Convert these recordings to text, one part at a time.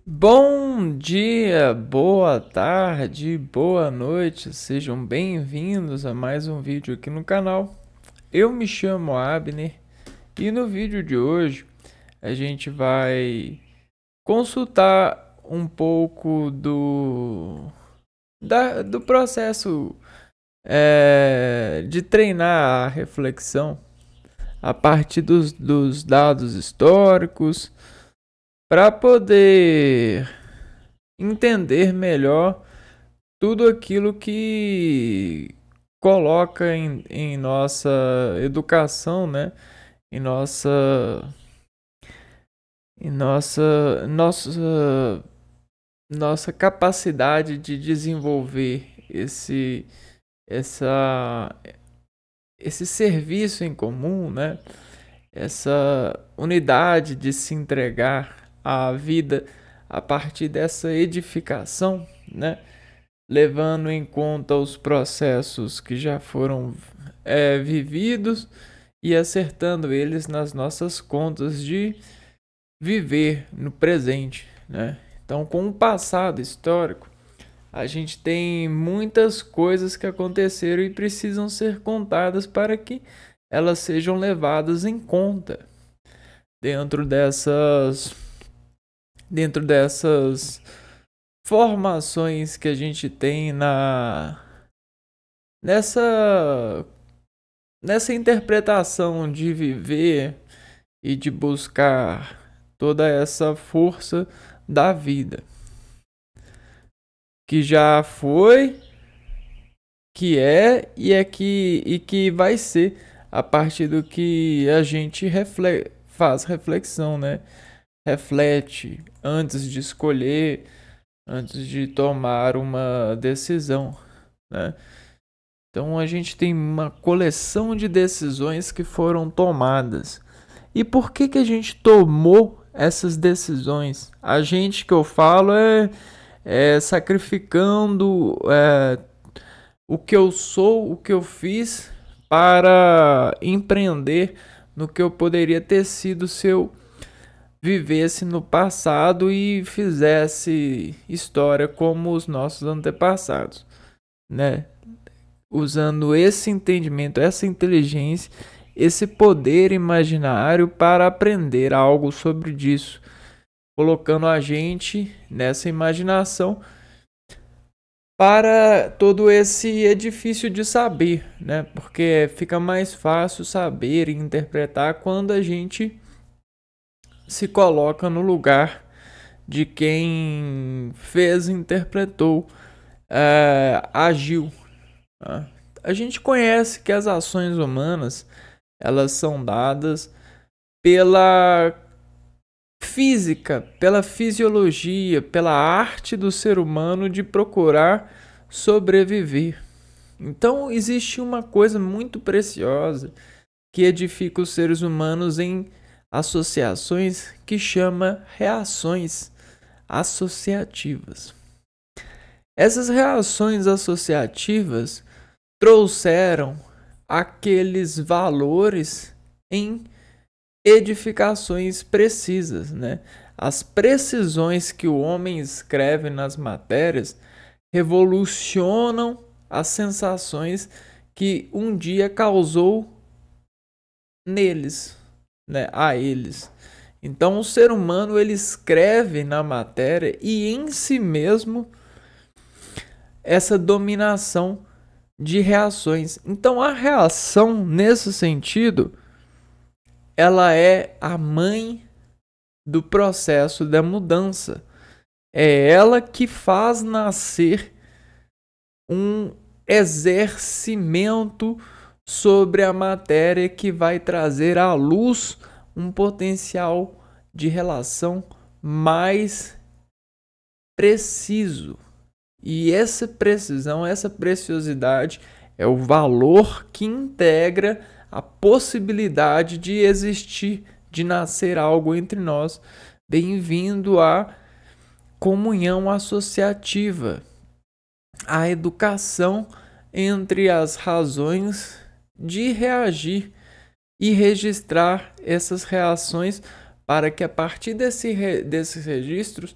Bom dia, boa tarde, boa noite, sejam bem-vindos a mais um vídeo aqui no canal. Eu me chamo Abner e no vídeo de hoje a gente vai consultar um pouco do processo de treinar a reflexão a partir dos dados históricos para poder entender melhor tudo aquilo que coloca em nossa educação, né? Em nossa capacidade de desenvolver essa, esse serviço em comum, né? Essa unidade de se entregar à vida a partir dessa edificação, né? Levando em conta os processos que já foram vividos e acertando eles nas nossas contas de viver no presente, né? Então, com o passado histórico, a gente tem muitas coisas que aconteceram e precisam ser contadas para que elas sejam levadas em conta dentro dessas formações que a gente tem nessa nessa interpretação de viver e de buscar toda essa força da vida que já foi, que é e que vai ser a partir do que a gente faz reflexão, né? Reflete antes de escolher, antes de tomar uma decisão, né? Então a gente tem uma coleção de decisões que foram tomadas. E por que a gente tomou essas decisões? A gente que eu falo é sacrificando o que eu sou, o que eu fiz para empreender no que eu poderia ter sido se eu vivesse no passado e fizesse história como os nossos antepassados, né? Usando esse entendimento, essa inteligência, esse poder imaginário para aprender algo sobre disso, colocando a gente nessa imaginação para todo esse edifício de saber, né? Porque fica mais fácil saber e interpretar quando a gente se coloca no lugar de quem fez, interpretou, agiu. Tá? A gente conhece que as ações humanas elas são dadas pela física, pela fisiologia, pela arte do ser humano de procurar sobreviver. Então existe uma coisa muito preciosa que edifica os seres humanos em associações que chama reações associativas. Essas reações associativas trouxeram aqueles valores em edificações precisas, né? As precisões que o homem escreve nas matérias revolucionam as sensações que um dia causou neles, né? A eles. Então o ser humano ele escreve na matéria e em si mesmo essa dominação de reações. Então a reação nesse sentido ela é a mãe do processo da mudança. É ela que faz nascer um exercimento sobre a matéria que vai trazer à luz um potencial de relação mais preciso. E essa precisão, essa preciosidade é o valor que integra a possibilidade de existir, de nascer algo entre nós. Bem-vindo à comunhão associativa, à educação entre as razões de reagir e registrar essas reações para que a partir desses registros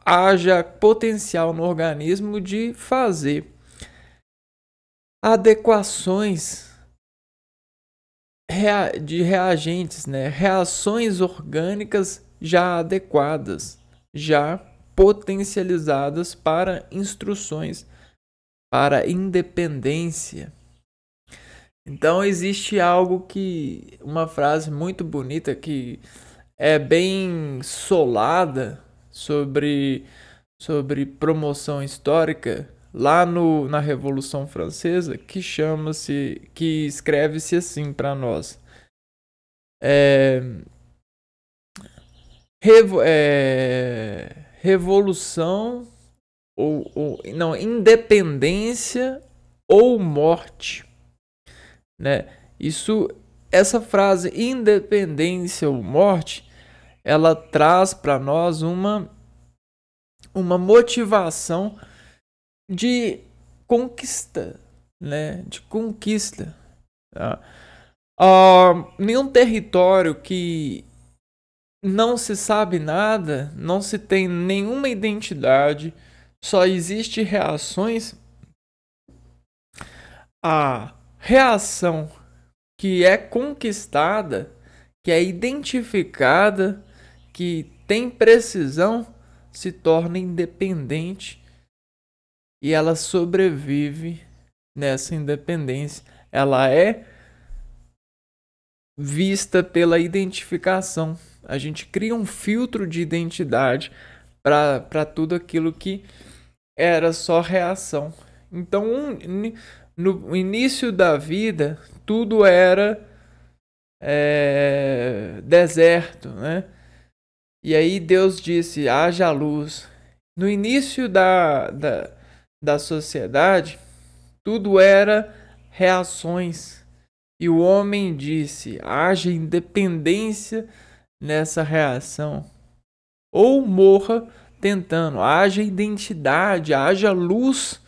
haja potencial no organismo de fazer adequações de reagentes, né? Reações orgânicas já adequadas, já potencializadas para instruções, para independência. Então existe uma frase muito bonita que é bem solada sobre promoção histórica lá na Revolução Francesa, que escreve-se assim para nós: revolução não, independência ou morte, né? Essa frase independência ou morte, ela traz para nós uma motivação de conquista, né? De conquista. Tá? Nenhum território que não se sabe nada, não se tem nenhuma identidade, só existe reações. A reação que é conquistada, que é identificada, que tem precisão, se torna independente e ela sobrevive nessa independência. Ela é vista pela identificação. A gente cria um filtro de identidade para tudo aquilo que era só reação. Então, no início da vida, tudo era deserto, né? E aí Deus disse, haja luz. No início da sociedade, tudo era reações. E o homem disse, haja independência nessa reação. Ou morra tentando, haja identidade, haja luz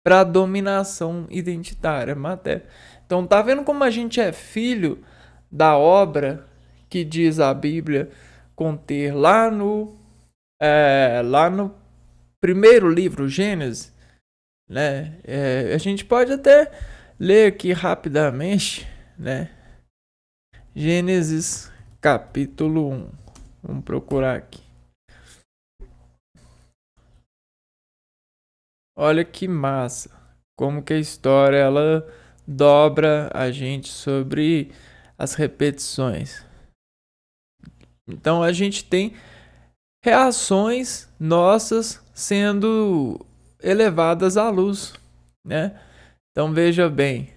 para a dominação identitária, matéria. Então tá vendo como a gente é filho da obra que diz a Bíblia conter lá no primeiro livro, Gênesis, né? A gente pode até ler aqui rapidamente, né? Gênesis capítulo 1. Vamos procurar aqui. Olha que massa. Como que a história ela dobra a gente sobre as repetições. Então a gente tem reações nossas sendo elevadas à luz, né? Então veja bem.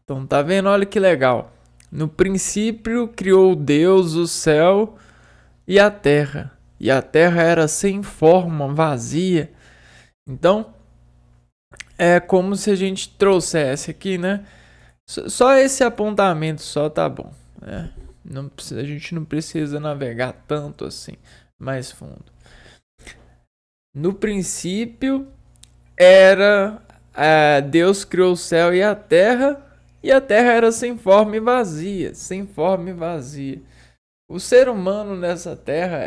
Então tá vendo? Olha que legal. No princípio criou Deus o céu e a terra. E a terra era sem forma, vazia. Então, é como se a gente trouxesse aqui, né? Só esse apontamento só tá bom, né? A gente não precisa navegar tanto assim, mais fundo. No princípio era Deus criou o céu e a terra era sem forma e vazia, sem forma e vazia. O ser humano nessa terra,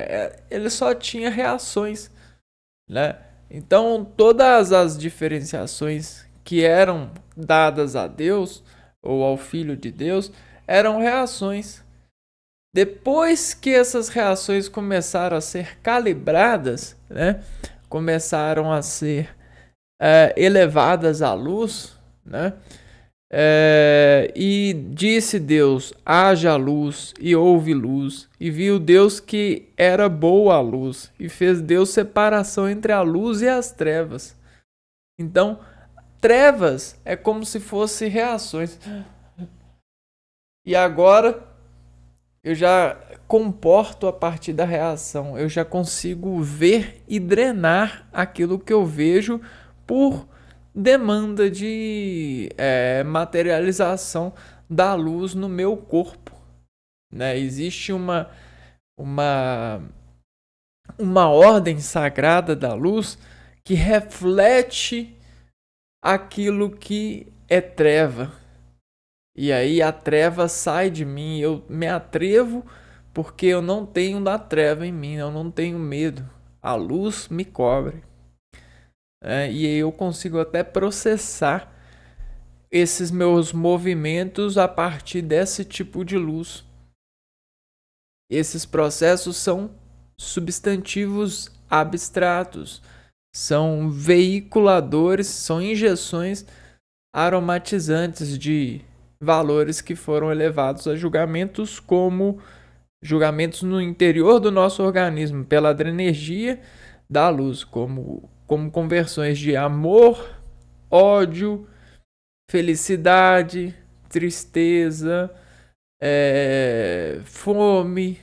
ele só tinha reações, né? Então, todas as diferenciações que eram dadas a Deus ou ao Filho de Deus eram reações. Depois que essas reações começaram a ser calibradas, né? Começaram a ser elevadas à luz, né? E disse Deus, haja luz, e houve luz, e viu Deus que era boa a luz, e fez Deus separação entre a luz e as trevas. Então, trevas é como se fossem reações. E agora, eu já comporto a partir da reação, eu já consigo ver e drenar aquilo que eu vejo por demanda de materialização da luz no meu corpo, né? Existe uma uma ordem sagrada da luz que reflete aquilo que é treva. E aí a treva sai de mim, eu me atrevo porque eu não tenho da treva em mim, eu não tenho medo. A luz me cobre. E aí eu consigo até processar esses meus movimentos a partir desse tipo de luz. Esses processos são substantivos abstratos, são veiculadores, são injeções aromatizantes de valores que foram elevados a julgamentos como julgamentos no interior do nosso organismo pela adrenergia da luz, como conversões de amor, ódio, felicidade, tristeza, fome,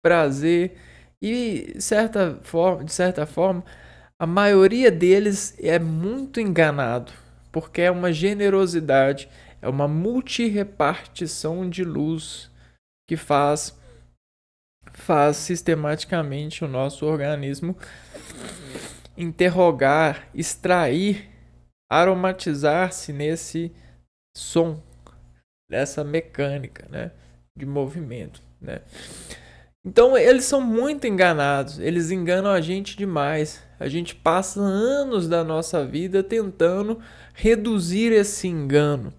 prazer. E de certa forma, a maioria deles é muito enganado, porque é uma generosidade, é uma multirepartição de luz que faz sistematicamente o nosso organismo interrogar, extrair, aromatizar-se nesse som, nessa mecânica, né, de movimento, né? Então eles são muito enganados, eles enganam a gente demais. A gente passa anos da nossa vida tentando reduzir esse engano,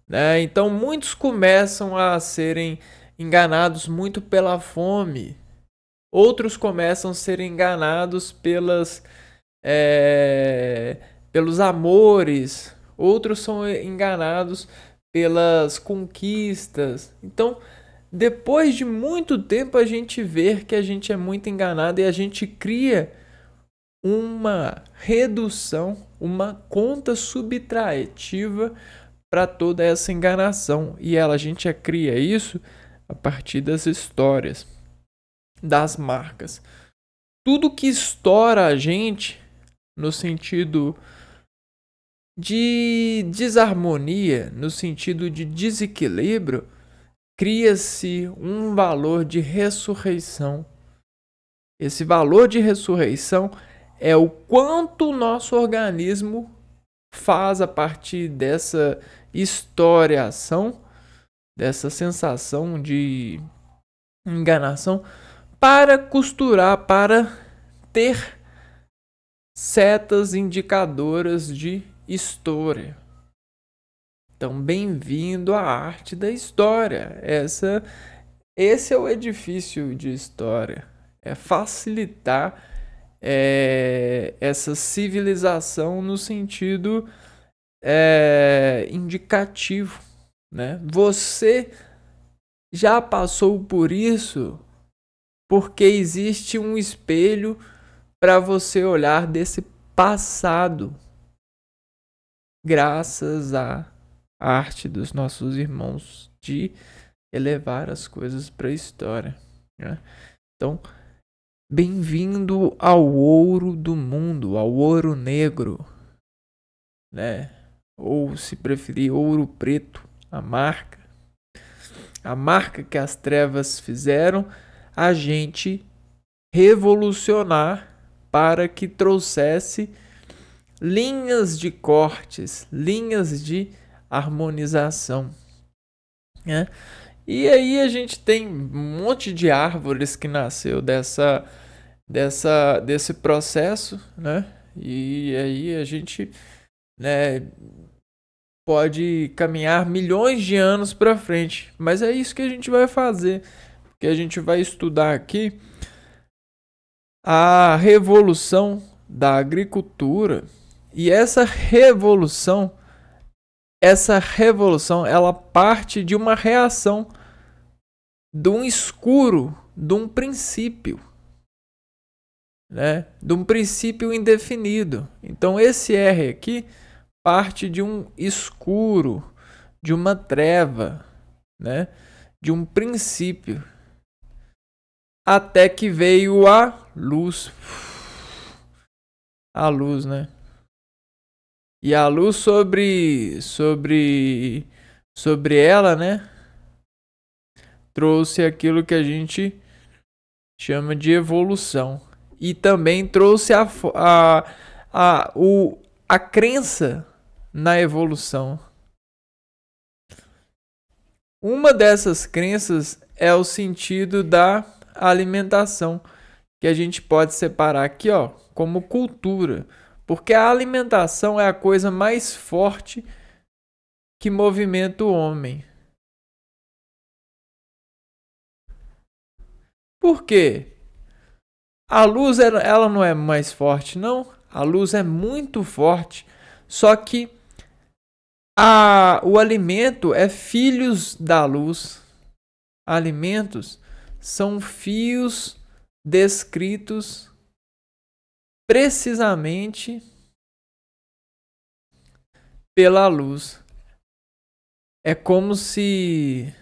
né? Então muitos começam a serem enganados muito pela fome, outros começam a ser enganados pelos amores, outros são enganados pelas conquistas. Então, depois de muito tempo, a gente vê que a gente é muito enganado e a gente cria uma redução, uma conta subtrativa para toda essa enganação. E a gente cria isso a partir das histórias, das marcas. Tudo que estoura a gente no sentido de desarmonia, no sentido de desequilíbrio, cria-se um valor de ressurreição. Esse valor de ressurreição é o quanto o nosso organismo faz a partir dessa historiação, dessa sensação de enganação, para costurar, para ter setas indicadoras de história. Então, bem-vindo à arte da história. Esse é o edifício de história. É facilitar essa civilização no sentido indicativo, né? Você já passou por isso porque existe um espelho para você olhar desse passado, graças à arte dos nossos irmãos de elevar as coisas para a história, né? Então, bem-vindo ao ouro do mundo, ao ouro negro, né? Ou, se preferir, ouro preto, a marca que as trevas fizeram a gente revolucionar para que trouxesse linhas de cortes, linhas de harmonização, né? E aí a gente tem um monte de árvores que nasceu desse processo, né? E aí a gente, né, pode caminhar milhões de anos para frente, mas é isso que a gente vai fazer, porque a gente vai estudar aqui a revolução da agricultura. E essa revolução ela parte de uma reação de um escuro, de um princípio, né? De um princípio indefinido. Então esse R aqui parte de um escuro, de uma treva, né? De um princípio, até que veio a luz. A luz, né? E a luz sobre ela, né, trouxe aquilo que a gente chama de evolução. e também trouxe a crença na evolução. Uma dessas crenças é o sentido da alimentação, que a gente pode separar aqui, ó, como cultura, porque a alimentação é a coisa mais forte que movimenta o homem. Por quê? A luz ela não é mais forte, não. A luz é muito forte, só que o alimento é filhos da luz. Alimentos são fios descritos precisamente pela luz. É como se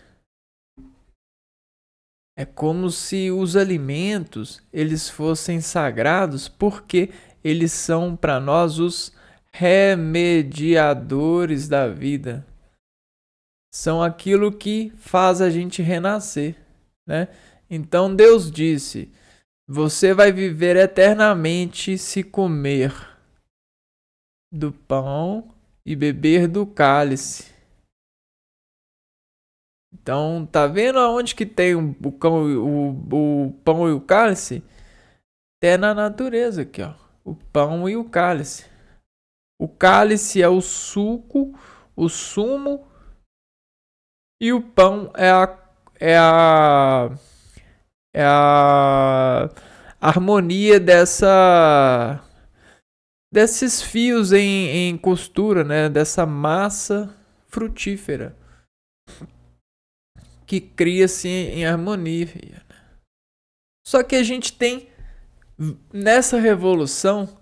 os alimentos eles fossem sagrados, porque eles são para nós os remediadores da vida. São aquilo que faz a gente renascer, né? Então Deus disse: você vai viver eternamente se comer do pão e beber do cálice. Então, tá vendo aonde que tem o pão e o cálice? É na natureza aqui, ó. O pão e o cálice. O cálice é o suco, o sumo, e o pão é a harmonia desses fios em costura, né? Dessa massa frutífera que cria-se em harmonia. Só que a gente tem nessa revolução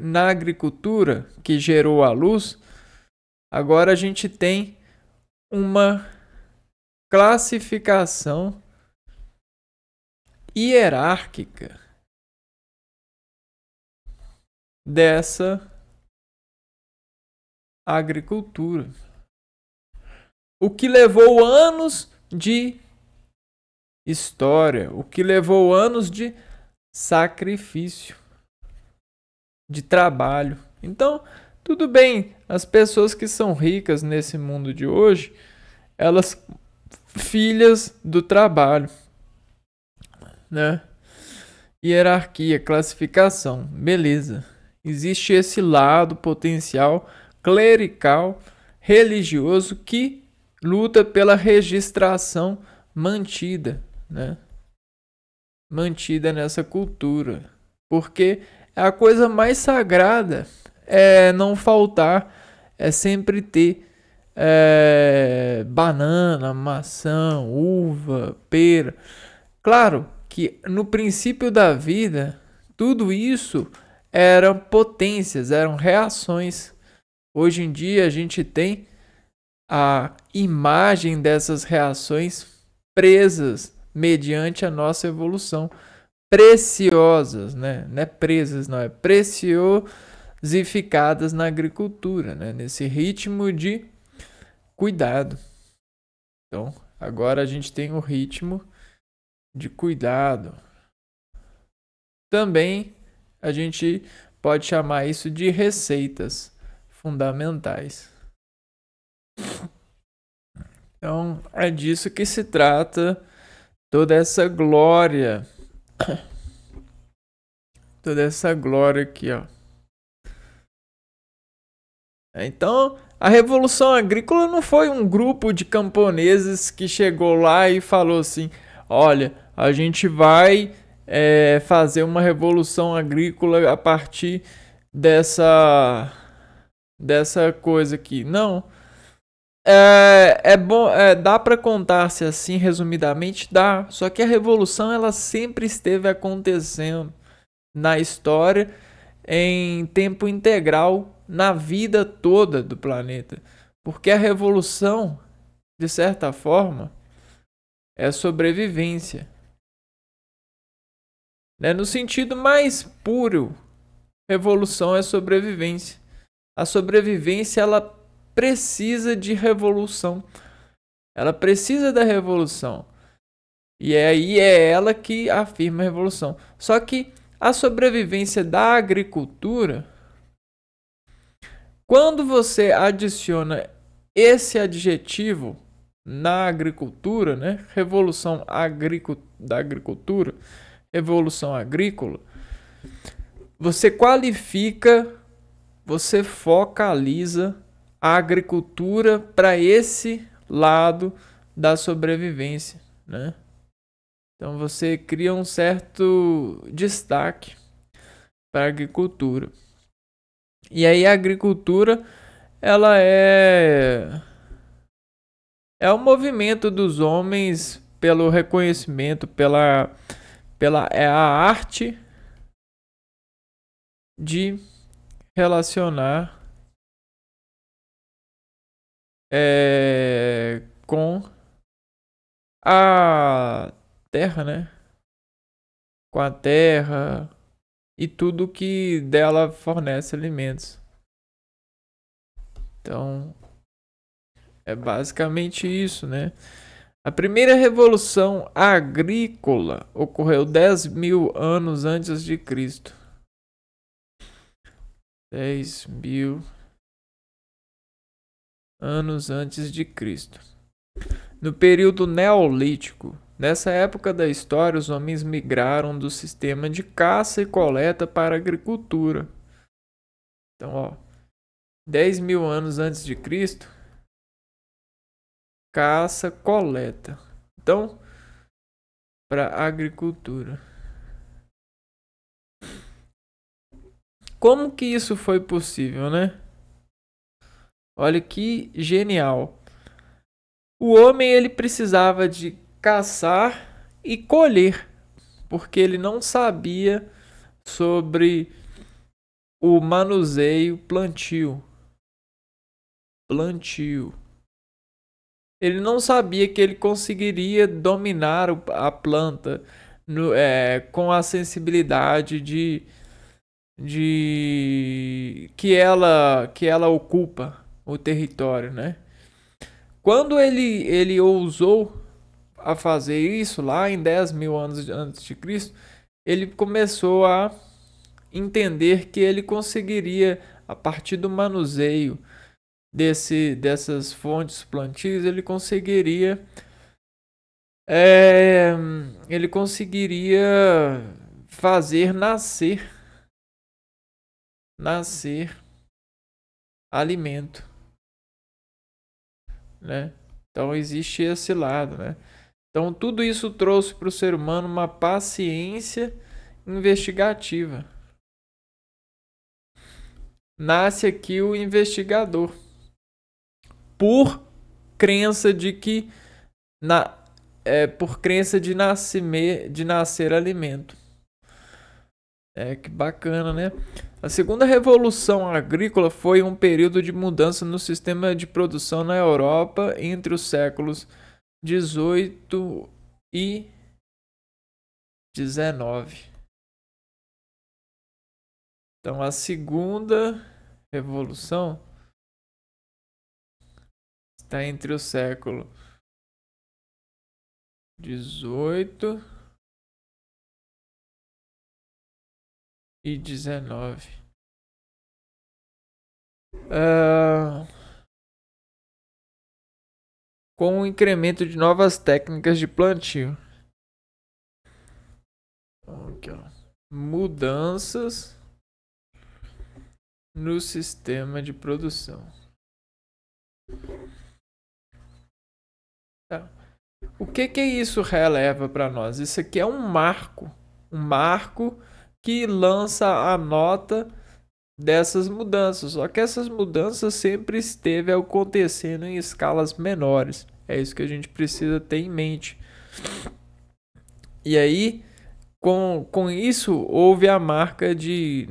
na agricultura que gerou a luz, agora a gente tem uma classificação hierárquica dessa agricultura. O que levou anos de história, o que levou anos de sacrifício, de trabalho. Então, tudo bem, as pessoas que são ricas nesse mundo de hoje, elas filhas do trabalho, né? Hierarquia, classificação, beleza. Existe esse lado potencial clerical, religioso que luta pela registração mantida, né? Mantida nessa cultura, porque a coisa mais sagrada é não faltar, é sempre ter banana, maçã, uva, pera. Claro que no princípio da vida, tudo isso eram potências, eram reações. Hoje em dia a gente tem a imagem dessas reações presas mediante a nossa evolução. Preciosas, né? Não é presas, não, é preciosificadas na agricultura, né? Nesse ritmo de cuidado. Então, agora a gente tem o ritmo de cuidado. Também a gente pode chamar isso de receitas fundamentais. Então, é disso que se trata toda essa glória. Toda essa glória aqui, ó. Então, a Revolução Agrícola não foi um grupo de camponeses que chegou lá e falou assim: olha, a gente vai fazer uma revolução agrícola a partir dessa coisa aqui. Não. Bom, dá para contar-se assim resumidamente, dá. Só que a revolução ela sempre esteve acontecendo na história em tempo integral na vida toda do planeta, porque a revolução, de certa forma, é sobrevivência, né? No sentido mais puro, revolução é sobrevivência. A sobrevivência ela precisa de revolução. Ela precisa da revolução. E aí é ela que afirma a revolução. Só que A sobrevivência da agricultura, quando você adiciona esse adjetivo na agricultura, né? Revolução da agricultura, revolução agrícola, você qualifica, você focaliza a agricultura para esse lado da sobrevivência, né? Então você cria um certo destaque para a agricultura. E aí a agricultura, ela é o movimento dos homens pelo reconhecimento, é a arte de relacionar com a terra, né? Com a terra e tudo que dela fornece alimentos. Então, é basicamente isso, né? A primeira revolução agrícola ocorreu 10.000 anos antes de Cristo. 10.000 anos antes de Cristo. No período neolítico, nessa época da história, os homens migraram do sistema de caça e coleta para a agricultura. Então, ó, 10.000 anos antes de Cristo, caça, coleta. Então, para a agricultura. Como que isso foi possível, né? Olha que genial. O homem ele precisava de caçar e colher, porque ele não sabia sobre o manuseio plantio. Ele não sabia que ele conseguiria dominar a planta com a sensibilidade de que ela ocupa o território, né? Quando ele ousou a fazer isso lá em 10.000 anos antes de Cristo, ele começou a entender que ele conseguiria, a partir do manuseio dessas fontes plantias, ele conseguiria fazer nascer alimento, né? Então existe esse lado, né? Então tudo isso trouxe para o ser humano uma paciência investigativa. Nasce aqui o investigador, por crença de que por crença de nascer alimento. Que bacana, né? A segunda revolução agrícola foi um período de mudança no sistema de produção na Europa entre os séculos 18 e 19. Então a segunda revolução está entre o século 18 e 19. Com o incremento de novas técnicas de plantio. Aqui, ó. Mudanças no sistema de produção. Tá. O que isso releva para nós? Isso aqui é um marco que lança a nota dessas mudanças. Só que essas mudanças sempre esteve acontecendo em escalas menores. É isso que a gente precisa ter em mente. E aí, com isso, houve a marca de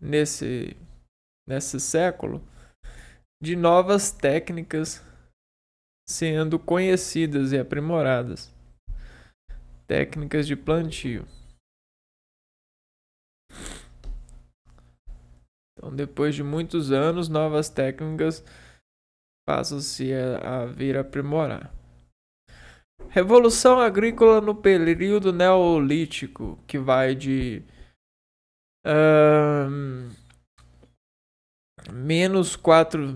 nesse século de novas técnicas sendo conhecidas e aprimoradas. Técnicas de plantio. Então, depois de muitos anos, novas técnicas passam-se a vir aprimorar. Revolução agrícola no período neolítico, que vai de menos 4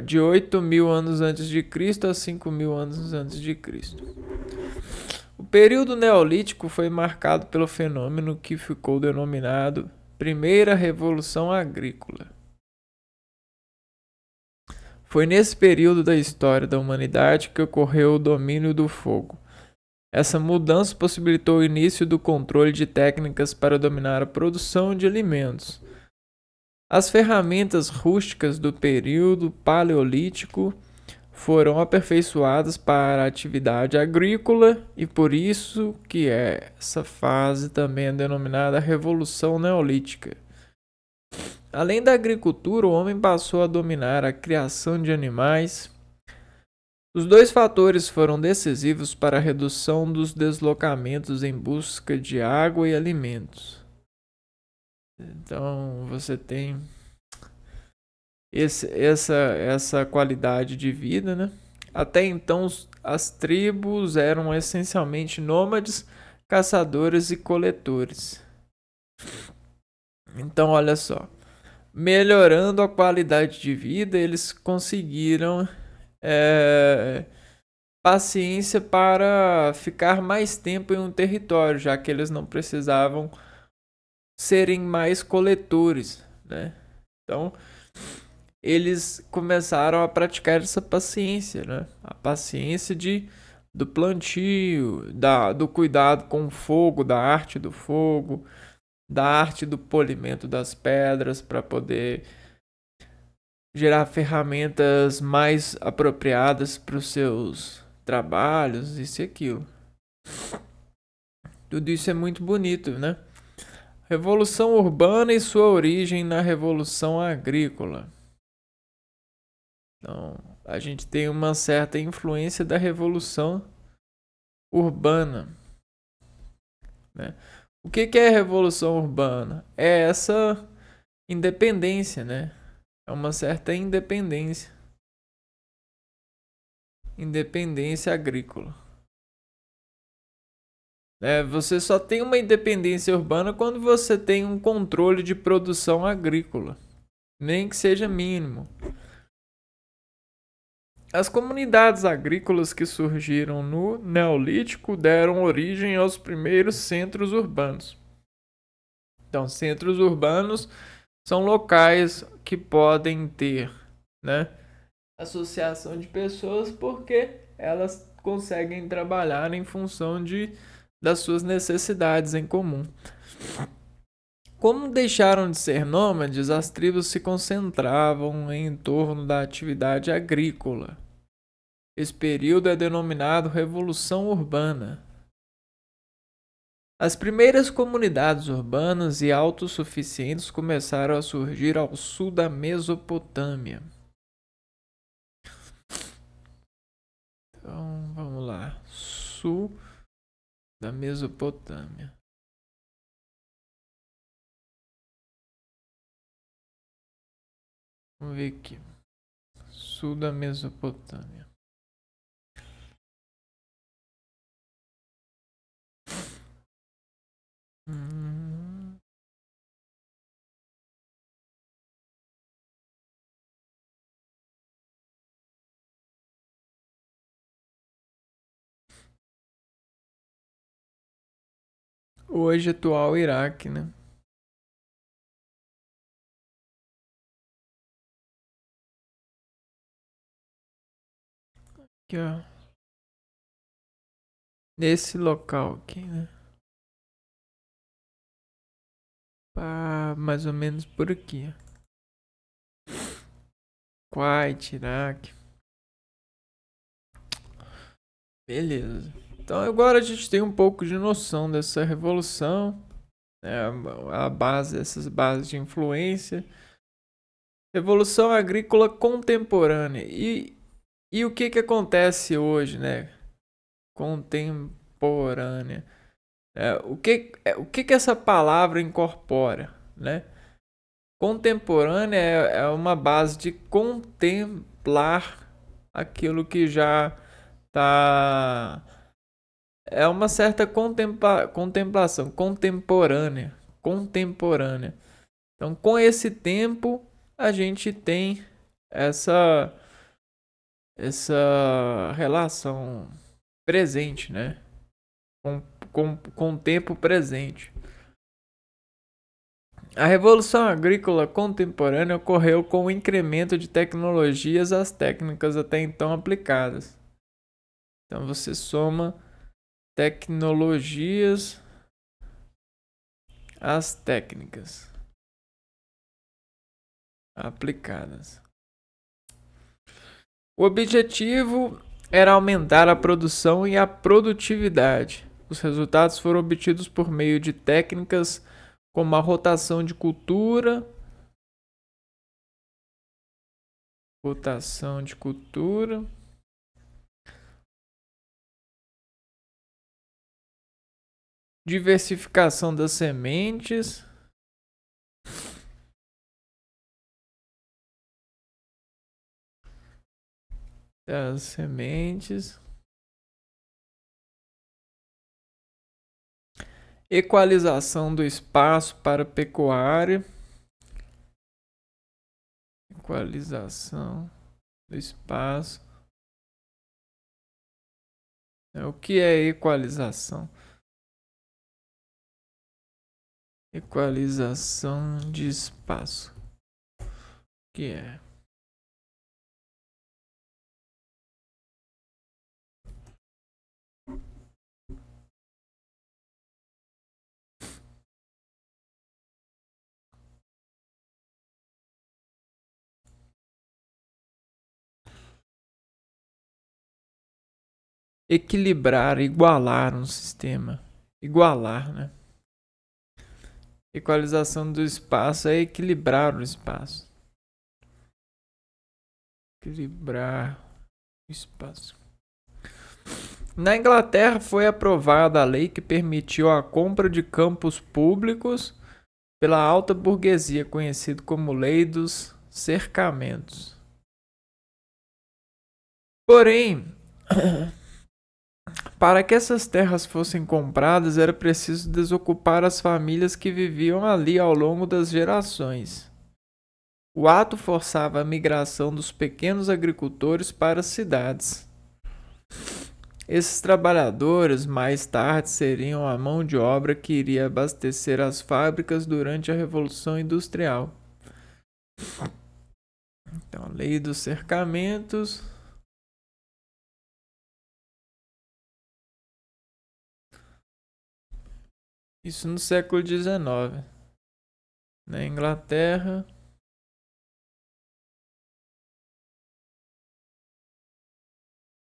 de 8.000 anos antes de Cristo a 5.000 anos antes de Cristo. O período neolítico foi marcado pelo fenômeno que ficou denominado Primeira Revolução Agrícola. Foi nesse período da história da humanidade que ocorreu o domínio do fogo. Essa mudança possibilitou o início do controle de técnicas para dominar a produção de alimentos. As ferramentas rústicas do período paleolítico foram aperfeiçoadas para a atividade agrícola e por isso que essa fase também é denominada Revolução Neolítica. Além da agricultura, o homem passou a dominar a criação de animais. Os dois fatores foram decisivos para a redução dos deslocamentos em busca de água e alimentos. Então, você tem essa qualidade de vida, né? Até então, as tribos eram essencialmente nômades, caçadores e coletores. Então, olha só. Melhorando a qualidade de vida, eles conseguiram paciência para ficar mais tempo em um território, já que eles não precisavam serem mais coletores, né? Então, eles começaram a praticar essa paciência, né? A paciência do plantio, do cuidado com o fogo, da arte do fogo, da arte do polimento das pedras para poder gerar ferramentas mais apropriadas para os seus trabalhos, isso e aquilo. Tudo isso é muito bonito, né? Revolução urbana e sua origem na Revolução Agrícola. Então, a gente tem uma certa influência da Revolução Urbana, né? O que é a Revolução Urbana? É essa independência, né? É uma certa independência. Independência agrícola. Você só tem uma independência urbana quando você tem um controle de produção agrícola, nem que seja mínimo. As comunidades agrícolas que surgiram no Neolítico deram origem aos primeiros centros urbanos. Então, centros urbanos são locais que podem ter, né, associação de pessoas porque elas conseguem trabalhar em função das suas necessidades em comum. Como deixaram de ser nômades, as tribos se concentravam em torno da atividade agrícola. Esse período é denominado Revolução Urbana. As primeiras comunidades urbanas e autossuficientes começaram a surgir ao sul da Mesopotâmia. Então, vamos lá. Sul da Mesopotâmia. Vamos ver aqui. Sul da Mesopotâmia. Hoje atual Iraque, né? Aqui, ó. Nesse local aqui, né? Mais ou menos por aqui, ó. Kuwait, Iraque. Beleza. Então agora a gente tem um pouco de noção dessa revolução, né? Essas bases de influência. Revolução agrícola contemporânea. E o que acontece hoje, né? Contemporânea. O que essa palavra incorpora, né? Contemporânea é uma base de contemplar aquilo que já tá é uma certa contemplação contemporânea. Então, com esse tempo, a gente tem essa essa relação presente, né? Com, com o tempo presente. A Revolução Agrícola Contemporânea ocorreu com o incremento de tecnologias às técnicas até então aplicadas. Então você soma tecnologias às técnicas aplicadas. O objetivo era aumentar a produção e a produtividade. Os resultados foram obtidos por meio de técnicas como a rotação de cultura, diversificação das sementes, equalização do espaço para pecuária, equalização do espaço. O que é equalização? Equalização de espaço. O que é? Equilibrar, igualar um sistema. Igualar, né? Equalização do espaço é equilibrar o espaço. Equilibrar o espaço. Na Inglaterra foi aprovada a lei que permitiu a compra de campos públicos pela alta burguesia, conhecido como Lei dos Cercamentos. Porém, para que essas terras fossem compradas, era preciso desocupar as famílias que viviam ali ao longo das gerações. O ato forçava a migração dos pequenos agricultores para as cidades. Esses trabalhadores mais tarde seriam a mão de obra que iria abastecer as fábricas durante a Revolução Industrial. Então, a Lei dos Cercamentos. Isso no século XIX. Na Inglaterra.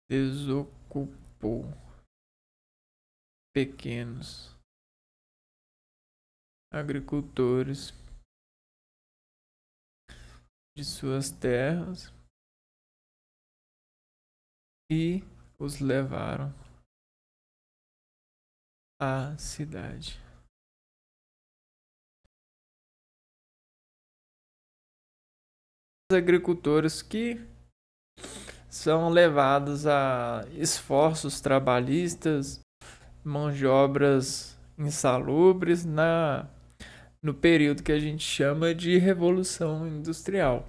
Desocupou pequenos agricultores de suas terras e os levaram à cidade. Os agricultores que são levados a esforços trabalhistas, mãos de obras insalubres no período que a gente chama de Revolução Industrial.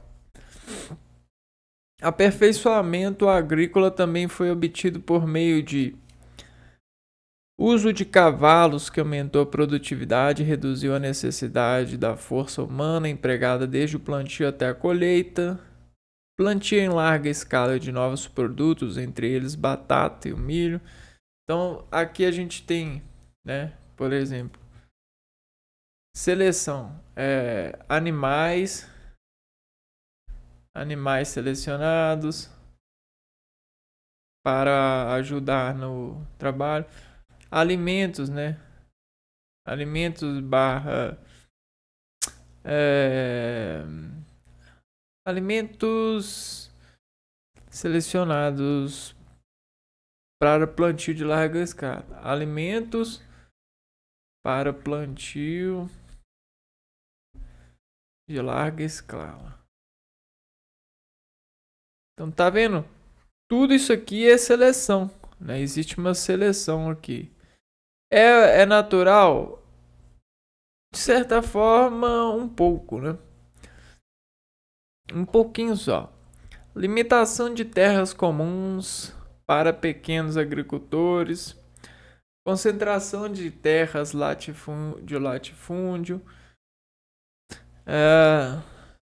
Aperfeiçoamento agrícola também foi obtido por meio de uso de cavalos, que aumentou a produtividade e reduziu a necessidade da força humana empregada desde o plantio até a colheita. Plantio em larga escala de novos produtos, entre eles batata e o milho. Então, aqui a gente tem, né, por exemplo, seleção, animais selecionados para ajudar no trabalho, alimentos, né, alimentos barra alimentos selecionados para plantio de larga escala. Alimentos para plantio de larga escala. Então tá vendo tudo isso aqui é seleção, né? Existe uma seleção aqui. É natural? De certa forma, um pouco, né? Um pouquinho só. Limitação de terras comuns para pequenos agricultores. Concentração de terras de latifúndio.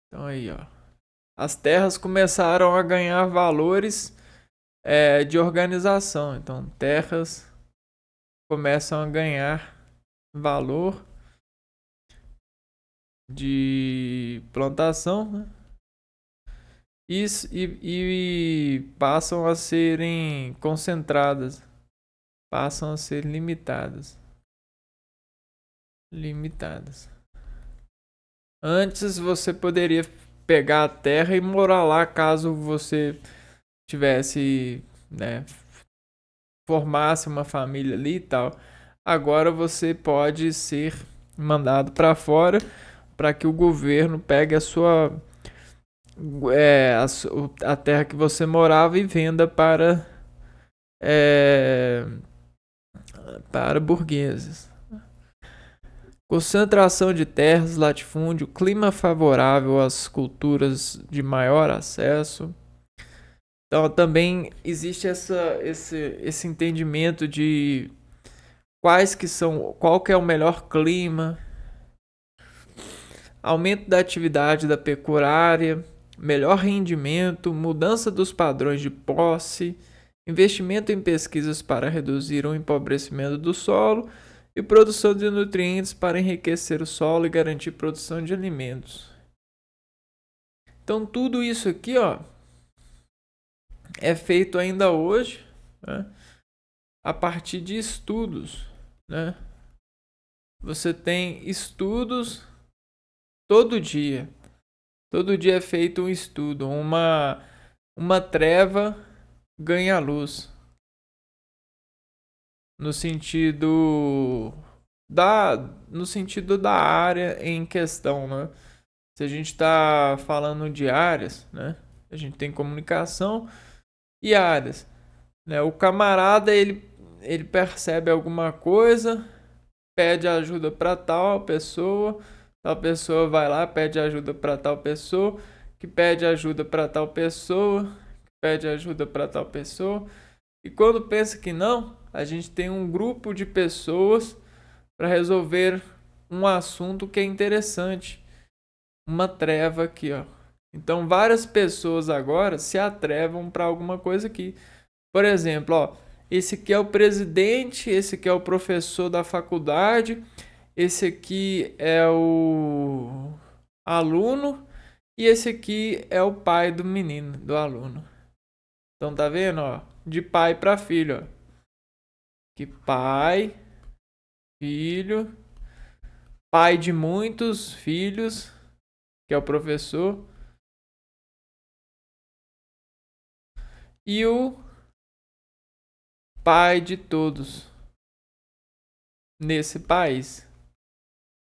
Então aí, ó. As terras começaram a ganhar valores de organização. Então, terras começam a ganhar valor de plantação, né? E passam a serem concentradas, passam a ser limitadas. Antes você poderia pegar a terra e morar lá caso você tivesse, né, formasse uma família ali e tal. Agora você pode ser mandado para fora para que o governo pegue a terra que você morava e venda para burgueses. Concentração de terras, latifúndio, clima favorável às culturas de maior acesso. Então também existe esse entendimento de qual que é o melhor clima. Aumento da atividade da pecuária, melhor rendimento, mudança dos padrões de posse, investimento em pesquisas para reduzir o empobrecimento do solo e produção de nutrientes para enriquecer o solo e garantir produção de alimentos. Então tudo isso aqui, ó, é feito ainda hoje, né, a partir de estudos, né? Você tem estudos todo dia. Todo dia é feito um estudo, uma treva ganha luz. No sentido da área em questão, né? Se a gente está falando de áreas, né? A gente tem comunicação e áreas, né? O camarada ele percebe alguma coisa, pede ajuda para tal pessoa vai lá, pede ajuda para tal pessoa, que pede ajuda para tal pessoa, que pede ajuda para tal pessoa. E quando pensa que não, a gente tem um grupo de pessoas para resolver um assunto que é interessante. Uma treva aqui, ó. Então várias pessoas agora se atrevam para alguma coisa aqui. Por exemplo, ó, esse aqui é o presidente, esse aqui é o professor da faculdade, esse aqui é o aluno e esse aqui é o pai do menino, do aluno. Então tá vendo, ó? De pai para filho, ó. Que pai, filho, pai de muitos filhos, que é o professor, e o pai de todos nesse país.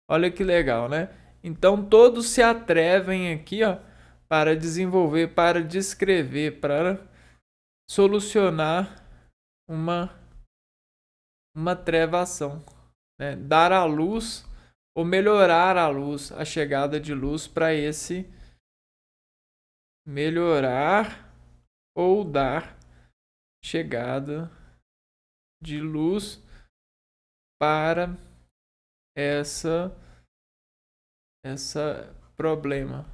Olha que legal, né? Então todos se atrevem aqui, ó, para desenvolver, para descrever, para solucionar uma trevação, né? Dar a luz ou melhorar a luz, a chegada de luz para esse melhorar ou dar chegada de luz para essa problema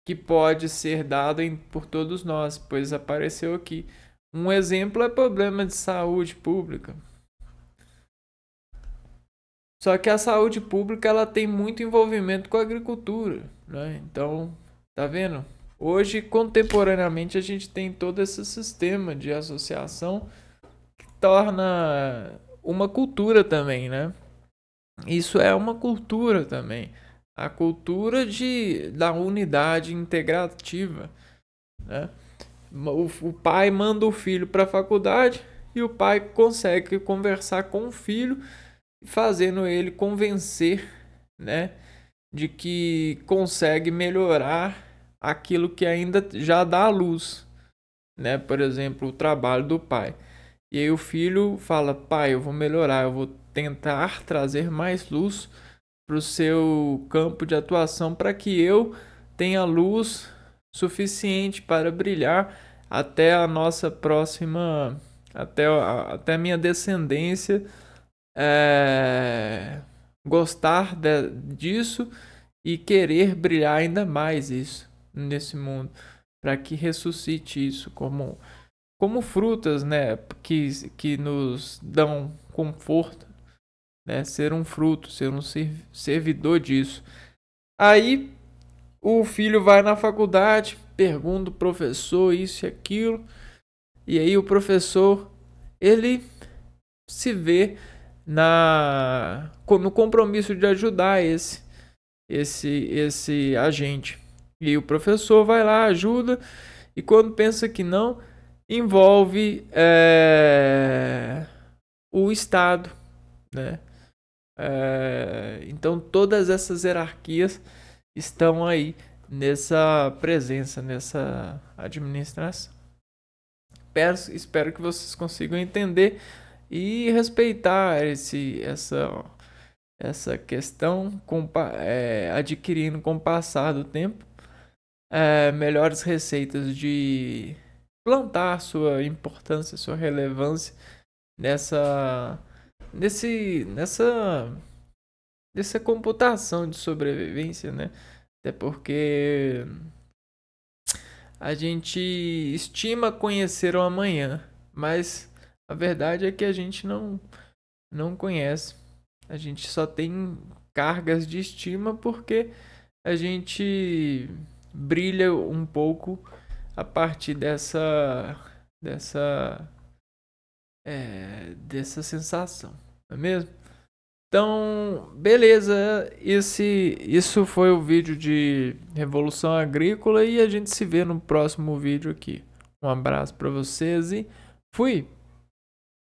que pode ser dado por todos nós, pois apareceu aqui. Um exemplo é problema de saúde pública. Só que a saúde pública ela tem muito envolvimento com a agricultura, né? Então, tá vendo? Hoje, contemporaneamente, a gente tem todo esse sistema de associação que torna uma cultura também, né? Isso é uma cultura também. A cultura da unidade integrativa, né? O pai manda o filho para a faculdade e o pai consegue conversar com o filho, fazendo ele convencer, né, de que consegue melhorar aquilo que ainda já dá à luz, né? Por exemplo, o trabalho do pai. E aí o filho fala: pai, eu vou melhorar, eu vou tentar trazer mais luz para o seu campo de atuação para que eu tenha luz suficiente para brilhar até a nossa próxima, até a minha descendência gostar disso e querer brilhar ainda mais isso nesse mundo, para que ressuscite isso como frutas, né, que nos dão conforto, né, ser um fruto, ser um servidor disso. Aí o filho vai na faculdade, pergunta o professor isso e aquilo, e aí o professor, ele se vê no compromisso de ajudar esse agente. E o professor vai lá, ajuda, e quando pensa que não, envolve o Estado, né? Então todas essas hierarquias estão aí nessa presença, nessa administração. Espero que vocês consigam entender e respeitar essa questão, adquirindo com o passar do tempo melhores receitas de plantar sua importância, sua relevância nessa computação de sobrevivência, né? Até porque a gente estima conhecer o amanhã, mas a verdade é que a gente não conhece. A gente só tem cargas de estima porque a gente brilha um pouco a partir dessa sensação, não é mesmo? Então, beleza, isso foi o vídeo de Revolução Agrícola e a gente se vê no próximo vídeo aqui. Um abraço para vocês e fui!